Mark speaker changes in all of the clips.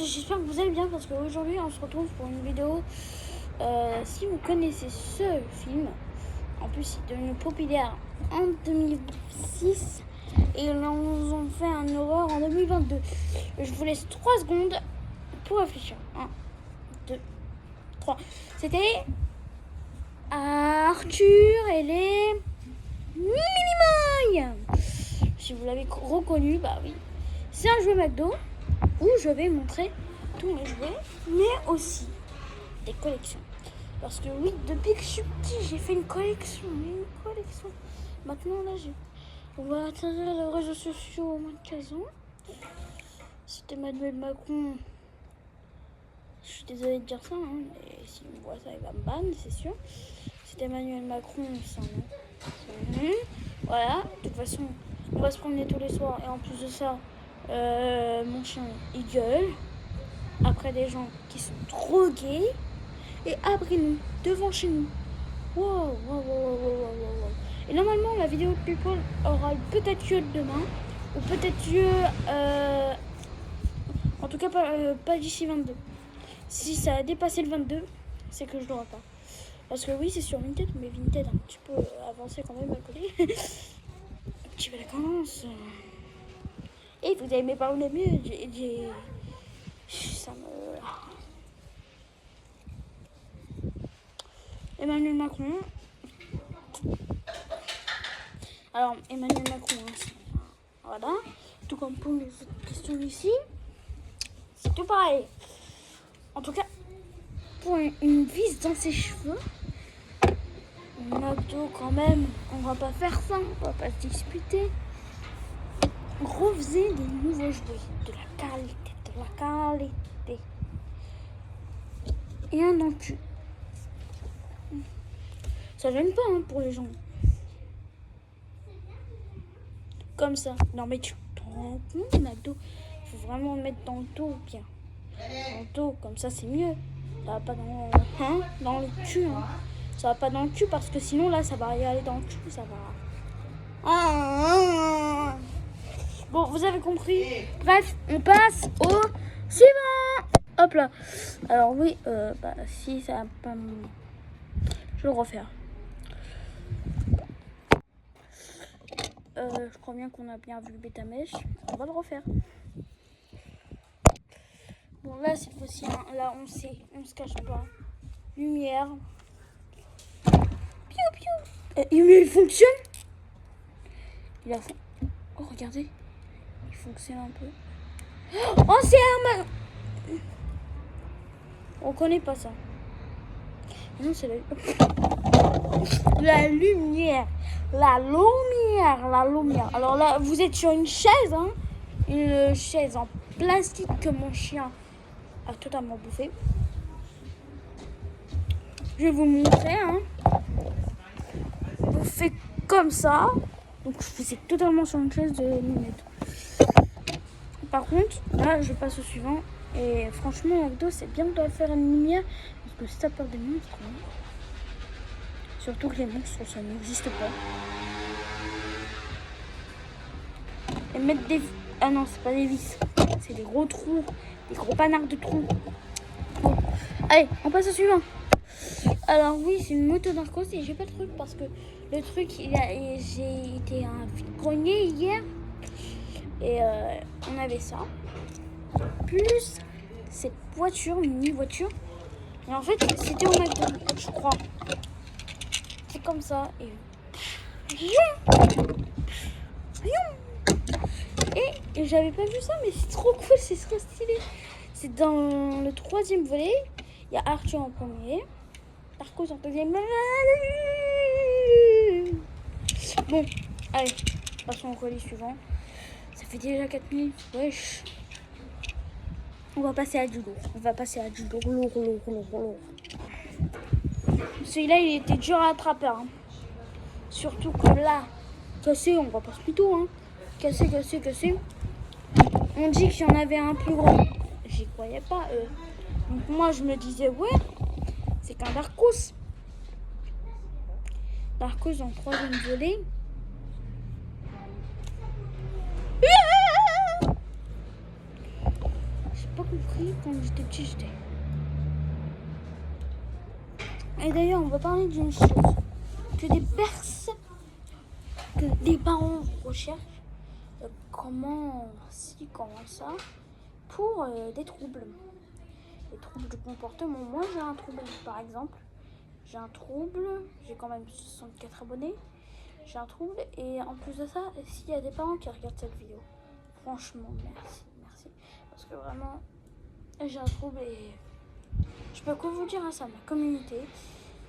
Speaker 1: j'espère que vous allez bien parce qu'aujourd'hui on se retrouve pour une vidéo. Si vous connaissez ce film, en plus il est devenu populaire en 2006 et ils ont fait un horreur en 2022. Je vous laisse 3 secondes pour réfléchir. 1, 2, 3. C'était Arthur et les Minimoys. Si vous l'avez reconnu, bah oui. C'est un jeu McDo où je vais montrer tous mes jouets, mais aussi des collections. Parce que oui, depuis que je suis petit, j'ai fait une collection. Maintenant, là, on va atteindre les réseaux sociaux au moins de 15 ans. C'était Emmanuel Macron. Je suis désolée de dire ça, hein, mais s'il me voit ça, il va me ban, c'est sûr. C'était Emmanuel Macron, c'est un nom. Voilà, de toute façon, on va se promener tous les soirs. Et en plus de ça, mon chien, il gueule. Après des gens qui sont drogués. Et après nous, devant chez nous. Wow. Et normalement, la vidéo de People aura peut-être lieu demain. Ou peut-être lieu... en tout cas, pas d'ici 22. Si ça a dépassé le 22, c'est que je l'aurai pas. Parce que oui, c'est sur Vinted, mais Vinted un petit peu avancé quand même à côté. Un petit peu la commence. Et vous avez mes paroles les mieux. Ça me... Emmanuel Macron. Alors, Emmanuel Macron, hein, voilà. Tout comme pour les autres questions ici. C'est tout pareil. En tout cas, pour une vis dans ses cheveux, McDo quand même, on va pas faire ça, on va pas se disputer. Refaisez des nouveaux jouets, de la qualité. Et un dans le cul. Ça gêne pas hein, pour les gens. Comme ça. Non mais tu te rends compte, McDo? Faut vraiment le mettre dans le dos bien. Dans le dos, comme ça c'est mieux. Ça va pas dans le cul. Hein. Ça va pas dans le cul parce que sinon là ça va y aller dans le cul. Ça va. Bon, vous avez compris. Bref, on passe au suivant. Hop là. Alors oui, si ça va pas... Je vais le refaire. Je crois bien qu'on a bien vu le bêta-mèche. On va le refaire. Bon, là, cette fois-ci, hein, là, on se cache pas. Lumière. Piou. Il fonctionne. Oh, regardez. Il fonctionne un peu. Oh, c'est un... On connaît pas ça. Non, c'est la lumière. La lumière. Alors là, vous êtes sur une chaise, hein. Une chaise en plastique que mon chien a totalement bouffé. Je vais vous montrer, hein. Vous faites comme ça. Donc c'est totalement sur une chaise de lunettes. Par contre, là, je passe au suivant. Et franchement, McDo, c'est bien de faire une lumière. Parce que si t'as peur des monstres, hein. Surtout que les monstres, ça n'existe pas. Et mettre des... Ah non, c'est pas des vis. C'est des gros trous. Des gros panards de trous. Bon. Allez, on passe au suivant. Alors oui, c'est une moto Narcos et j'ai pas de truc parce que le truc, j'ai été à un vide-grenier hier. Et on avait ça. Plus cette voiture, une mini-voiture. Et en fait, c'était au McDo, je crois. C'est comme ça. Et j'avais pas vu ça, mais c'est trop cool, c'est trop stylé. C'est dans le 3e volet. Il y a Arthur en premier. Marcos en 2e. Bon, allez, passons au colis suivant. Ça fait déjà 4 minutes. Wesh. On va passer à du lourd. Lourd. Celui-là, il était dur à attraper. Hein. Surtout que là, cassé, on va pas se plutôt. Hein. Cassé. On dit qu'il y en avait un plus gros. J'y croyais pas. Donc moi, je me disais, ouais, c'est qu'un Darkos. Darkos en 3e volet. pas compris quand j'étais petit, j'étais. Et d'ailleurs, on va parler d'une chose que des parents recherchent. Comment ça pour des troubles. Les troubles du comportement. Moi, j'ai un trouble, par exemple. J'ai quand même 64 abonnés. J'ai un trouble et en plus de ça, s'il y a des parents qui regardent cette vidéo, franchement, merci. Parce que vraiment, j'ai un trouble et je peux que vous dire ça, ma communauté.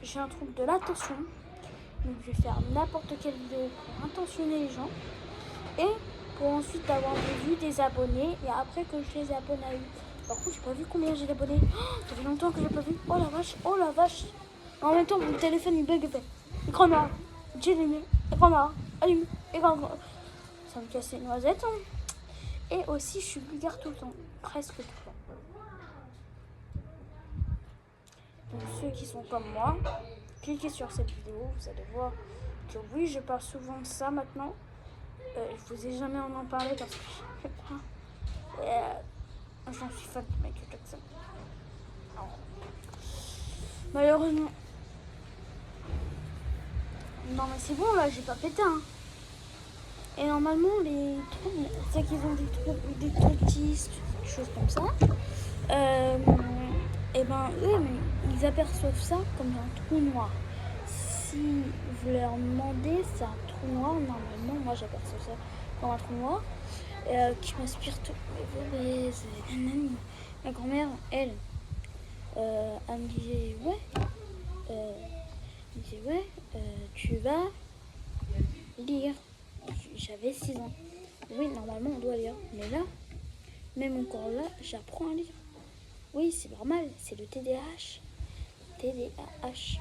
Speaker 1: J'ai un trouble de l'attention. Donc je vais faire n'importe quelle vidéo pour intentionner les gens. Et pour ensuite avoir des vues, des abonnés. Et après que je les abonne à eux. Par contre, j'ai pas vu combien j'ai d'abonnés. Oh, ça fait longtemps que j'ai pas vu. Oh la vache. En même temps, mon téléphone il bug, il fait écran noir. J'ai allumé, écran noir, allume, écran noir. Ça me casse les noisettes. Hein. Et aussi, je suis vulgaire tout le temps. Presque tout le temps. Donc ceux qui sont comme moi, cliquez sur cette vidéo, vous allez voir que oui, je parle souvent de ça maintenant. Je vous ai jamais en parlé parce que je sais pas. J'en suis fan de Michael Jackson. Alors, malheureusement. Non mais c'est bon là, j'ai pas pété. Hein. Et normalement les troubles, c'est qu'ils ont des troubles, des autistes, des choses comme ça. Et ben eux, ils aperçoivent ça comme un trou noir. Si vous leur demandez, c'est un trou noir. Normalement, moi j'aperçois ça comme un trou noir qui m'inspire tout. Ma grand-mère, elle me disait tu vas lire. J'avais 6 ans. Oui, normalement on doit lire. Mais là, même encore là, j'apprends à lire. Oui, c'est normal, c'est le TDAH. TDAH.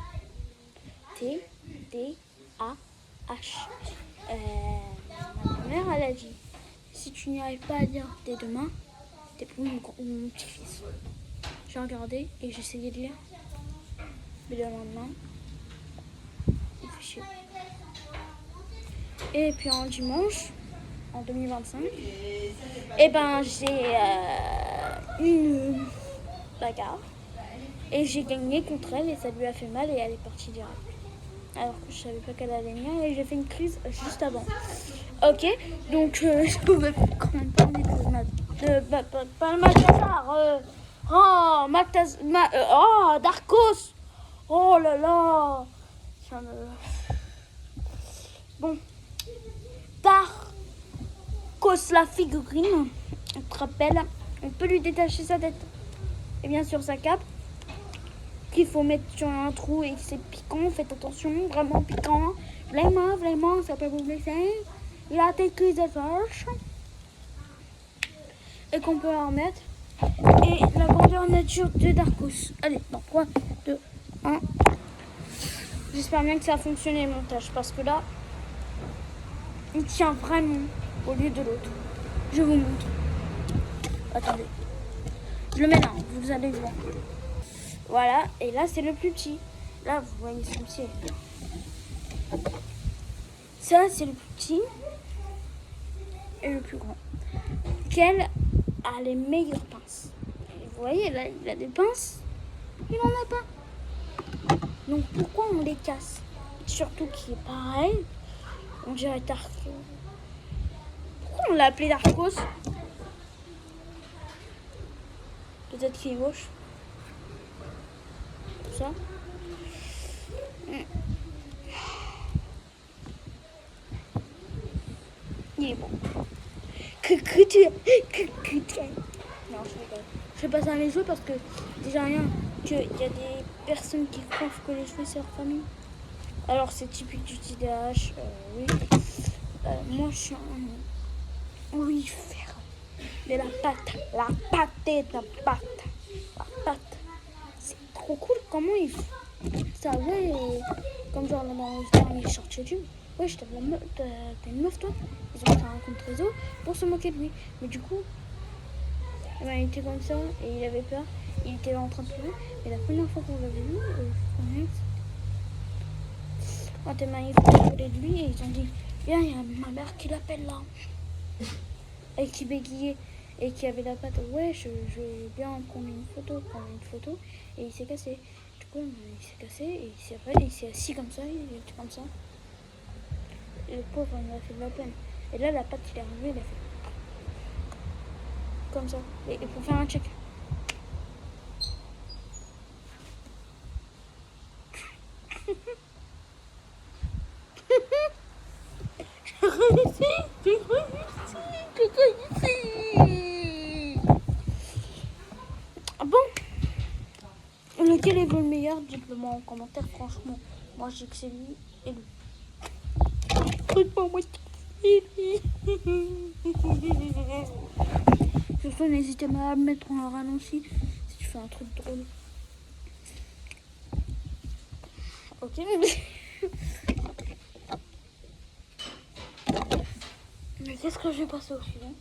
Speaker 1: Ma mère, elle a dit, si tu n'y arrives pas à lire dès demain, t'es pour mon petit-fils. J'ai regardé et j'ai essayé de lire. Mais le lendemain, il fait chier. Et puis en dimanche, en 2025, et ben j'ai une bagarre. Et j'ai gagné contre elle et ça lui a fait mal et elle est partie direct. Alors que je savais pas qu'elle allait bien et j'ai fait une crise juste avant. Ok, donc je pouvais quand même pas pas le Maltazar. Darkos. Oh là là. Bon, Darkos la figurine. On te rappelle, on peut lui détacher sa tête et bien sûr sa cape. Qu'il faut mettre sur un trou et que c'est piquant, faites attention, vraiment piquant. Vraiment, ça peut vous blesser. Il a des crises de vache. Et qu'on peut en remettre. Et la grandeur nature de Darkos. Allez, dans 3, 2, 1. J'espère bien que ça a fonctionné le montage parce que là, il tient vraiment au lieu de l'autre. Je vous montre. Attendez. Je le mets là, vous allez voir. Voilà, et là c'est le plus petit. Là vous voyez celui-ci. Ça c'est le plus petit et le plus grand. Quel a les meilleures pinces? Et vous voyez là il a des pinces, il n'en a pas. Donc pourquoi on les casse? Surtout qu'il est pareil. On dirait Darkos. Pourquoi on l'a appelé Darkos? Peut-être qu'il est gauche. Ça. Il est bon. Non, je rigole. Je fais pas ça à mes cheveux parce que déjà rien qu'il y a des personnes qui croient que les cheveux c'est leur famille. Alors c'est typique du TDAH, oui. Moi je suis un... Oui, faire. Mais la pâte. C'est trop cool. Comment il fait ça? Ouais, comme genre dans le dernier short YouTube. Ouais, t'as une meuf toi. Ils ont fait un compte réseau pour se moquer de lui. Mais du coup, il était comme ça et il avait peur. Il était en train de pleurer. Et la première fois qu'on l'avait vu, quand tes mains ils parlaient de lui et ils ont dit viens, il y a ma mère qui l'appelle là. Et qui bégayait. et qui avait la patte. Ouais, je vais bien prendre une photo. Et il s'est cassé. Du coup, il s'est cassé et il s'est assis comme ça, il était comme ça. Et le pauvre, il m'a fait de la peine. Et là, la patte, il est arrivé, il a fait comme ça. Et pour faire un check. Ah bon? Lequel est le meilleur? Dites-le moi en commentaire, franchement. Moi, je dis que c'est lui et lui. Moi, surtout, n'hésitez pas à me mettre en ralenti si tu fais un truc drôle. Ok. Mais qu'est-ce que je vais passer au suivant?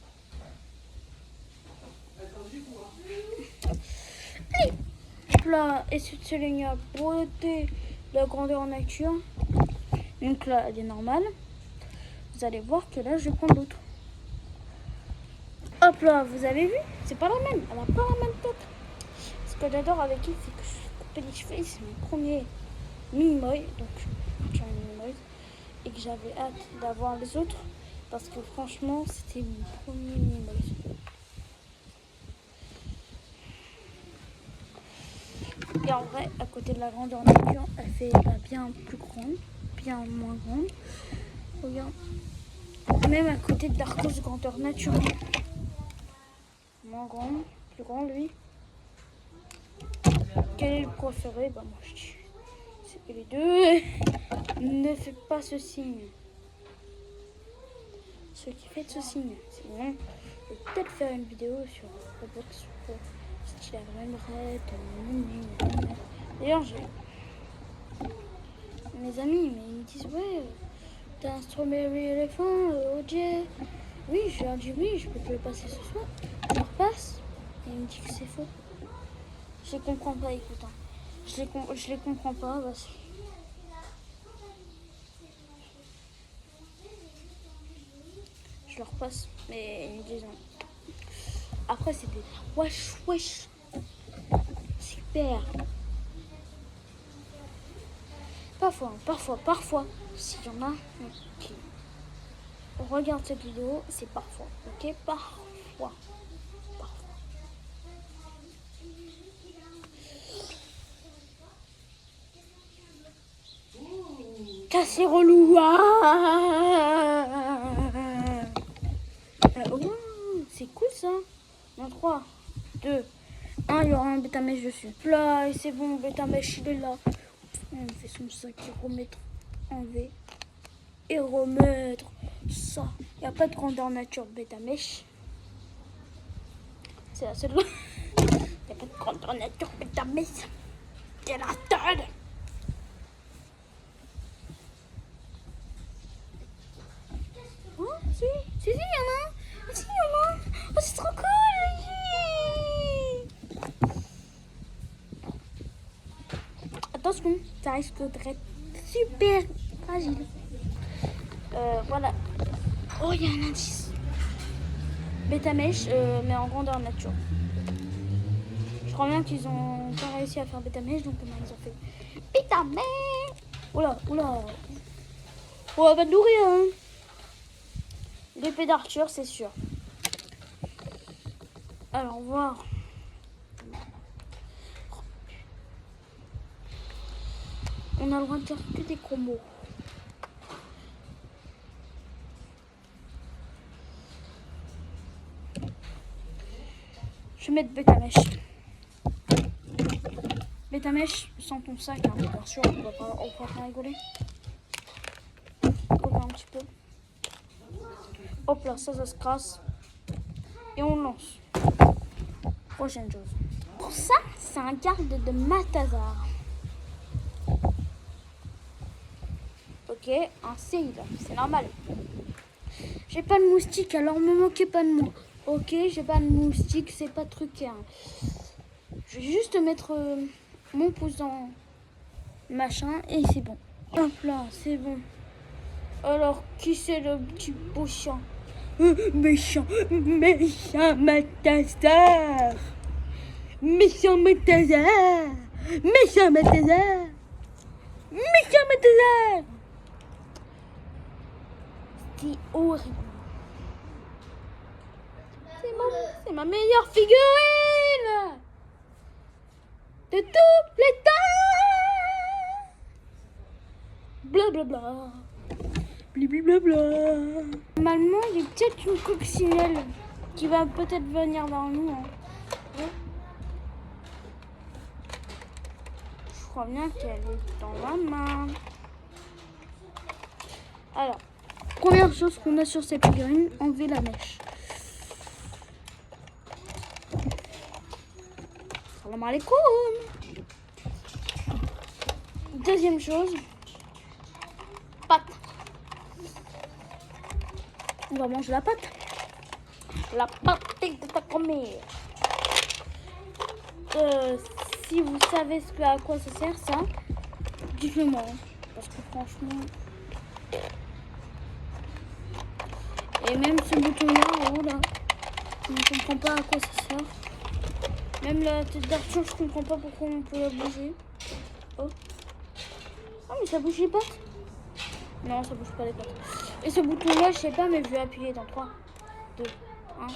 Speaker 1: Allez. Là, et cette Selenia, beauté, la grandeur en nature. Donc là, elle est normale. Vous allez voir que là, je vais prendre l'autre. Hop là, vous avez vu? C'est pas la même. Elle a pas la même tête. Ce que j'adore avec elle, c'est que je suis coupée les cheveux. C'est mon premier mini-moy. Donc, j'ai un mini-moy. Et que j'avais hâte d'avoir les autres. Parce que franchement, c'était mon premier mini-moy. Et en vrai, à côté de la grandeur nature, elle fait bien plus grande, bien moins grande. Regarde. Même à côté de Darkos grandeur nature. Moins grand, plus grand lui. Quel est le préféré? Bah moi je dis, c'est que les deux. Ne faites pas ce signe. Ceux qui font ce signe. Sinon, je vais peut-être faire une vidéo sur Roblox pour style Red. D'ailleurs, j'ai mes amis, mais ils me disent ouais, t'as un strawberry éléphant, OJ. Oui, je leur dis oui, je peux te le passer ce soir. Je leur passe et ils me disent que c'est faux. Je les comprends pas, écoute. Hein. Je les comprends pas parce que je leur passe, mais ils me disent non. Après, c'est des wesh. Super. Parfois, s'il y en a qui regardent cette vidéo, c'est parfois, ok? Parfois. Cassé relou. Oh, c'est cool ça. Dans 3, 2, 1, il y aura un bêta-mèche dessus. Là, et c'est bon, bêta-mèche, il est là. On fait son sac et remettre, enlever et remettre ça. Il n'y a pas de grandeur nature bêta-mèche. C'est la seule. Il n'y a pas de grandeur nature bêta-mèche. C'est la seule. Oh, si, il y en a un. Si, il y en a un. Oh, c'est trop cool. Attention, ça risque d'être super fragile. Voilà. Oh, il y a un indice. Bêta-mèche, mais en grandeur nature. Je crois bien qu'ils ont pas réussi à faire bêta-mèche, donc ils ont fait bêta-mèche. Oula. Oh, elle va te nourrir, hein. L'épée d'Arthur, c'est sûr. Alors, voir. On a le droit de faire que des combos. Je vais mettre bêta-mèche. Bêta-mèche sans ton sac, hein, bien sûr, on va pas rigoler. On va un petit peu. Hop là, ça se casse. Et on lance. Prochaine chose. Pour ça, c'est un garde de Matazar. Ok, un Seil, c'est normal. J'ai pas de moustique, alors me moquez pas de moi. Ok, j'ai pas de moustique, c'est pas truqué. Hein. Je vais juste mettre mon pouce dans machin et c'est bon. Hop là, c'est bon. Alors, qui c'est le petit beau chien? Méchant, méchant Balthazar. Méchant Balthazar. Méchant Balthazar. Méchant Balthazar. C'est horrible. C'est ma meilleure figurine de tous les temps. Blablabla. Blablabla. Normalement, il y a peut-être une coccinelle qui va peut-être venir vers nous. Hein. Ouais. Je crois bien qu'elle est dans la main. Alors, première chose qu'on a sur cette figurine, enlever la mèche. Salam alaikum. Deuxième chose, pâte. On va manger la pâte. La pâte de ta grand-mère. Si vous savez à quoi ça sert, ça, dites-le moi. Parce que franchement... Et même ce bouton-là, en haut, là, je ne comprends pas à quoi ça sert. Même la tête d'Arthur, je comprends pas pourquoi on peut la bouger. Oh. Ah, mais ça bouge les pattes. Non, ça bouge pas les pattes. Et ce bouton-là, je sais pas, mais je vais appuyer dans 3, 2, 1.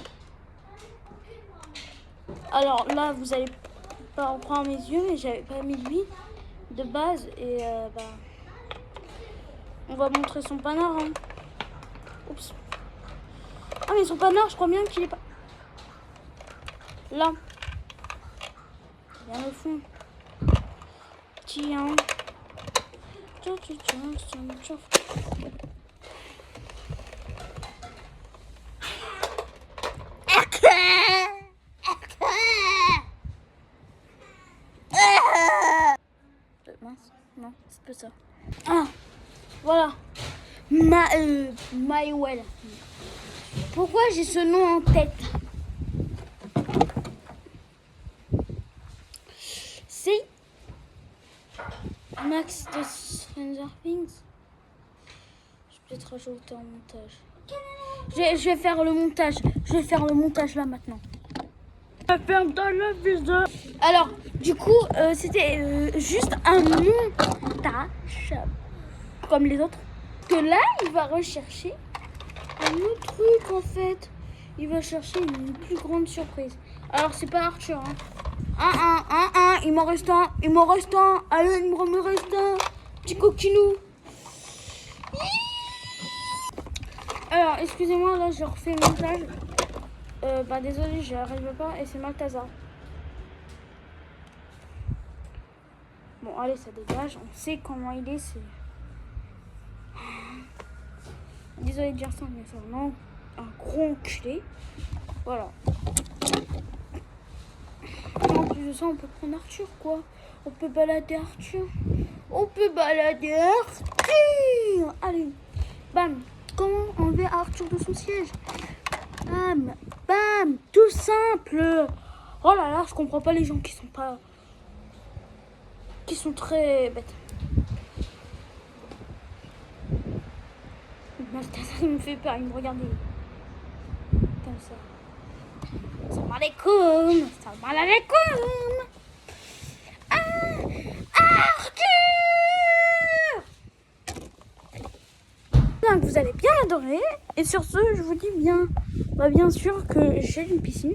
Speaker 1: Alors là, vous allez pas en prendre mes yeux, mais j'avais pas mis lui de base. Et on va montrer son panard. Hein. Oups. Ah, mais son panard, je crois bien qu'il est pas... Là. Bien au fond. Tiens. Mince, non, c'est pas ça. Ah, voilà. Maïwell. Pourquoi j'ai ce nom en tête? C'est Max de Stranger Things. Je vais peut-être rajouter un montage. Je vais faire le montage. Je vais faire le montage là maintenant. Alors, du coup, c'était juste un montage comme les autres. Que là, il va rechercher un autre truc en fait. Il va chercher une plus grande surprise. Alors, c'est pas Arthur. Hein. Il m'en reste un. Allez, il me reste un. Petit coquinou. Alors, excusez-moi, là, je refais le montage. Désolé, j'y arrive pas. Et c'est Balthazar. Bon, allez, ça dégage. On sait comment il est. C'est... Désolé de dire ça, mais c'est vraiment un gros enculé. Voilà. Et en plus de ça, on peut prendre Arthur, quoi. On peut balader Arthur. Allez, bam. Comment enlever Arthur de son siège? Bam, bam, tout simple. Oh là là, je comprends pas les gens qui sont très bêtes. Ça me fait peur, il me regarde comme ça. Salam alaikum. Que vous allez bien adorer. Et sur ce, je vous dis bien sûr que j'ai une piscine.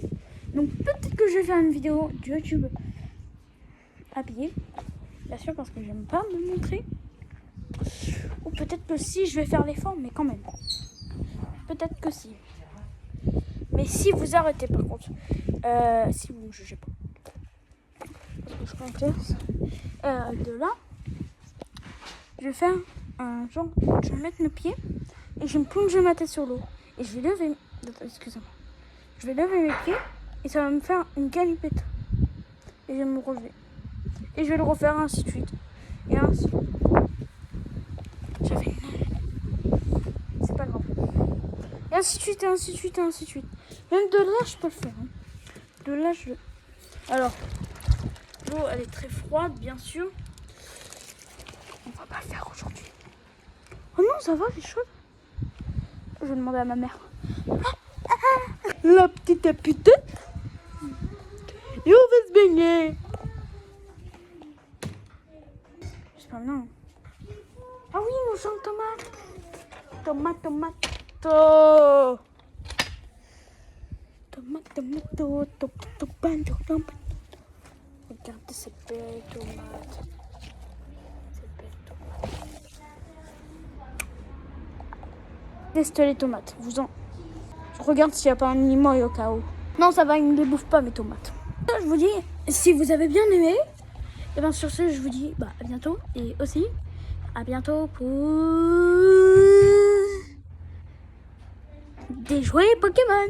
Speaker 1: Donc peut-être que je vais faire une vidéo de YouTube habillée. Bien sûr, parce que j'aime pas me montrer. Ou peut-être que si, je vais faire l'effort, mais quand même. Peut-être que si. Mais si vous arrêtez par contre. Si vous ne jugez pas. Parce que je conteste. De là, je vais faire un genre, je vais mettre mes pieds et je vais me plonger ma tête sur l'eau. Et je vais lever, excusez-moi. Je vais lever mes pieds et ça va me faire une galipette. Et je vais me relever. Et je vais le refaire ainsi de suite. Et ainsi. J'avais une... C'est pas grave. Et ainsi de suite, Même de là, je peux le faire. Hein. De là, je... Alors, l'eau, elle est très froide, bien sûr. On va pas le faire aujourd'hui. Oh non, ça va, c'est chaud. Je vais demander à ma mère. La petite putette. Et on va se baigner. C'est pas non. Ah oui, nous sommes tomates. Tomate. Regardez ces belles tomates. Teste les tomates. Je regarde s'il n'y a pas un animal au cas où. Non, ça va, il ne les bouffe pas mes tomates. Je vous dis, si vous avez bien aimé, et bien sur ce, je vous dis à bientôt. Et aussi, à bientôt pour des jouets Pokémon.